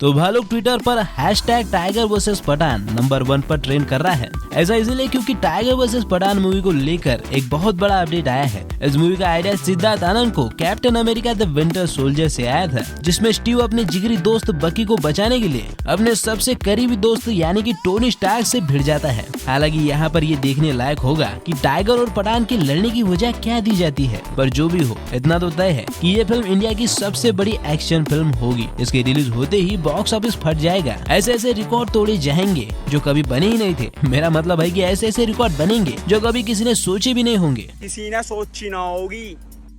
तो भालू ट्विटर पर hashtag tiger versus Pathaan number 1 पर ट्रेंड कर रहा है। ऐसा इसलिए क्योंकि टाइगर वर्सेस पठान मूवी को लेकर एक बहुत बड़ा अपडेट आया है। इस मूवी का आइडिया सिद्धार्थ आनंद को captain America the winter soldier से आया था, जिसमें स्टीव अपने जिगरी दोस्त बकी को बचाने के लिए अपने सबसे करीबी दोस्त यानी कि टोनी स्टार्क से भिड़ जाता है। हालांकि यहाँ पर ये देखने लायक होगा कि टाइगर और पठान के लड़ने की वजह क्या दी जाती है, पर जो भी हो इतना तो तय है कि ये फिल्म इंडिया की सबसे बड़ी एक्शन फिल्म होगी। इसके रिलीज होते ही बॉक्स ऑफिस फट जाएगा। ऐसे ऐसे रिकॉर्ड तोड़े जाएंगे जो कभी बने ही नहीं थे। मेरा मतलब है कि ऐसे ऐसे रिकॉर्ड बनेंगे जो कभी किसी ने सोचे भी नहीं होंगे, किसी ने सोची ना होगी।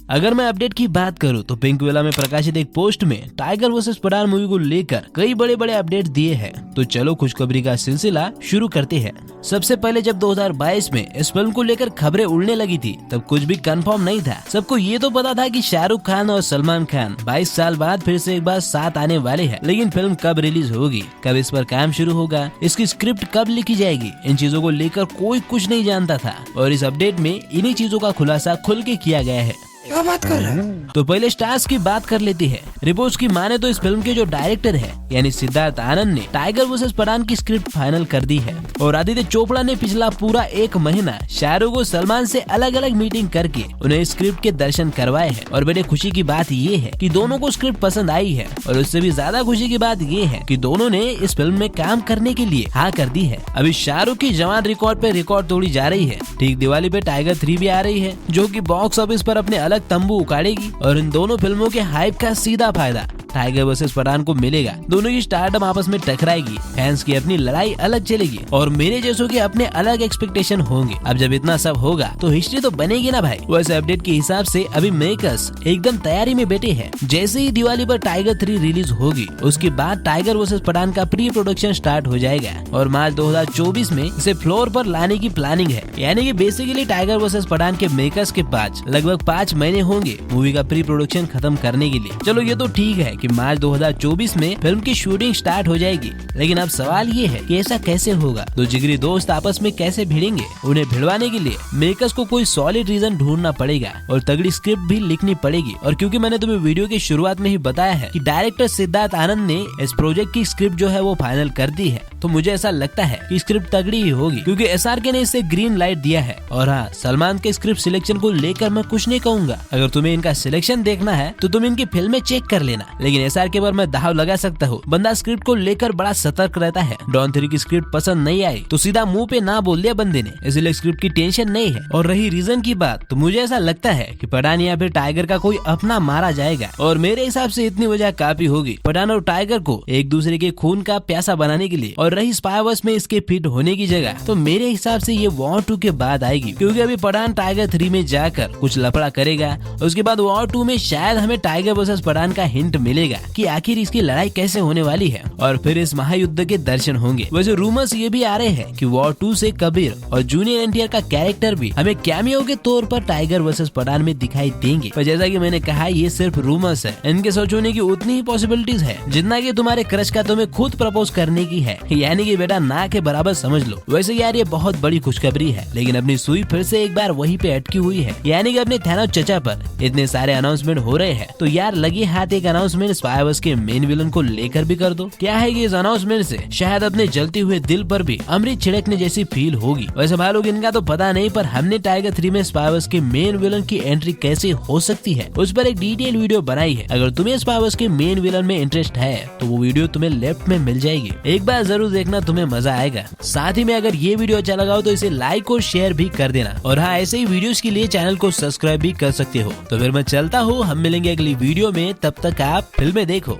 अगर मैं अपडेट की बात करूं तो पिंकविला में प्रकाशित एक पोस्ट में टाइगर वर्सेस पठान मूवी को लेकर कई बड़े बड़े अपडेट दिए हैं। तो चलो खुशखबरी का सिलसिला शुरू करते हैं। सबसे पहले जब 2022 में इस फिल्म को लेकर खबरें उड़ने लगी थी तब कुछ भी कंफर्म नहीं था। सबको ये तो पता था कि शाहरुख खान और सलमान खान 22 साल बाद फिर से एक बार साथ आने वाले हैं, लेकिन फिल्म कब रिलीज होगी, कब इस पर काम शुरू होगा, इसकी स्क्रिप्ट कब लिखी जाएगी, इन चीजों को लेकर कोई कुछ नहीं जानता था। और इस अपडेट में इन्हीं चीजों का खुलासा खुल के किया गया है। क्या बात कर रहे हैं? तो पहले स्टार्स की बात कर लेती है। रिपोर्ट्स की माने तो इस फिल्म के जो डायरेक्टर है यानी सिद्धार्थ आनंद ने टाइगर वर्सेस पठान की स्क्रिप्ट फाइनल कर दी है और आदित्य चोपड़ा ने पिछला पूरा 1 महीना शाहरुख और सलमान से अलग अलग मीटिंग करके उन्हें स्क्रिप्ट के दर्शन करवाए हैं। और बड़े खुशी की बात ये है कि दोनों को स्क्रिप्ट पसंद आई है और उससे भी ज्यादा खुशी की बात ये है कि दोनों ने इस फिल्म में काम करने के लिए हाँ कर दी है। अभी शाहरुख की जवान रिकॉर्ड पे रिकॉर्ड तोड़ी जा रही है। ठीक दिवाली पे टाइगर 3 भी आ रही है जो कि बॉक्स ऑफिस पर अपने अलग तंबू उखाड़ेगी और इन दोनों फिल्मों के हाइप का सीधा फायदा टाइगर वर्सेस पठान को मिलेगा। दोनों की स्टारडम आपस में टकराएगी, फैंस की अपनी लड़ाई अलग चलेगी और मेरे जैसों के अपने अलग एक्सपेक्टेशन होंगे। अब जब इतना सब होगा तो हिस्ट्री तो बनेगी ना भाई। वैसे अपडेट के हिसाब से अभी मेकर्स एकदम तैयारी में बैठे हैं। जैसे ही दिवाली पर टाइगर 3 रिलीज होगी उसके बाद टाइगर वर्सेस पठान का प्री प्रोडक्शन स्टार्ट हो जाएगा और मार्च 2024 में इसे फ्लोर पर लाने की प्लानिंग है। यानी कि बेसिकली टाइगर वर्सेस पठान के मेकर्स के पास लगभग 5 महीने होंगे मूवी का प्री प्रोडक्शन खत्म करने के लिए। चलो ये तो ठीक है कि मार्च 2024 में फिल्म की शूटिंग स्टार्ट हो जाएगी, लेकिन अब सवाल ये है कि ऐसा कैसे होगा। तो जिगरी दोस्त आपस में कैसे भिड़ेंगे? उन्हें भिड़वाने के लिए मेकर्स को कोई सॉलिड रीजन ढूंढना पड़ेगा और तगड़ी स्क्रिप्ट भी लिखनी पड़ेगी। और क्योंकि मैंने तुम्हें वीडियो की शुरुआत में ही बताया है कि डायरेक्टर सिद्धार्थ आनंद ने इस प्रोजेक्ट की स्क्रिप्ट जो है वो फाइनल कर दी है, तो मुझे ऐसा लगता है कि स्क्रिप्ट तगड़ी ही होगी क्योंकि SRK ने इसे ग्रीन लाइट दिया है। और हाँ, सलमान के स्क्रिप्ट सिलेक्शन को लेकर मैं कुछ नहीं कहूँगा। अगर तुम्हें इनका सिलेक्शन देखना है तो तुम इनकी फिल्में चेक कर लेना, लेकिन SRK पर मैं दाव लगा सकता हूँ बंदा स्क्रिप्ट को लेकर बड़ा सतर्क रहता है। डॉन 3 की स्क्रिप्ट पसंद नहीं आई तो सीधा मुंह पे ना बोल दिया बंदे ने, इसलिए स्क्रिप्ट की टेंशन नहीं है। और रही रीजन की बात तो मुझे ऐसा लगता है कि पठान या फिर टाइगर का कोई अपना मारा जाएगा और मेरे हिसाब से इतनी वजह काफी होगी पठान और टाइगर को एक दूसरे के खून का प्यासा बनाने के लिए। और रही स्पाइवर्स में इसके फिट होने की जगह तो मेरे हिसाब से ये वॉर 2 के बाद आएगी, क्योंकि अभी पठान टाइगर 3 में जाकर कुछ लफड़ा करेगा, उसके बाद वॉर 2 में शायद हमें टाइगर वर्सेस पठान का हिंट मिलेगा कि आखिर इसकी लड़ाई कैसे होने वाली है और फिर इस महायुद्ध के दर्शन होंगे। वैसे रूमर्स ये भी आ रहे हैं कि वॉर 2 से कबीर और जूनियर NTR का कैरेक्टर भी हमें कैमियो के तौर पर टाइगर वर्सेस पठान में दिखाई देंगे। पर जैसा कि मैंने कहा ये सिर्फ रूमर्स है, इनके सच होने की उतनी ही पॉसिबिलिटीज है जितना कि तुम्हारे क्रश का तुम्हें खुद प्रपोज करने की है, यानी कि बेटा ना के बराबर समझ लो। वैसे यार ये बहुत बड़ी खुशखबरी है, लेकिन अपनी सुई फिर से एक बार वहीं पे अटकी हुई है, यानी कि अपने थैनोस चचा पर इतने सारे अनाउंसमेंट हो रहे हैं तो यार लगे हाथ एक अनाउंसमेंट स्पाइवर्स के मेन विलन को लेकर भी कर दो। क्या है कि इस अनाउंसमेंट से शायद अपने जलते हुए दिल पर भी अमृत छिड़कने जैसी फील होगी। वैसे भाई लोग इनका तो पता नहीं, पर हमने टाइगर 3 में स्पाइवर्स के मेन विलन की एंट्री कैसे हो सकती है उस पर एक डिटेल वीडियो बनाई है। अगर तुम्हें स्पाइवर्स के मेन विलन में इंटरेस्ट है तो वो वीडियो तुम्हें लेफ्ट में मिल जाएगी, एक बार जरूर देखना, तुम्हें मजा आएगा। साथ ही में अगर ये वीडियो अच्छा लगा हो तो इसे लाइक और शेयर भी कर देना। और हाँ, ऐसे ही वीडियोस के लिए चैनल को सब्सक्राइब भी कर सकते हो। तो फिर मैं चलता हूँ, हम मिलेंगे अगली वीडियो में, तब तक आप फिल्में देखो।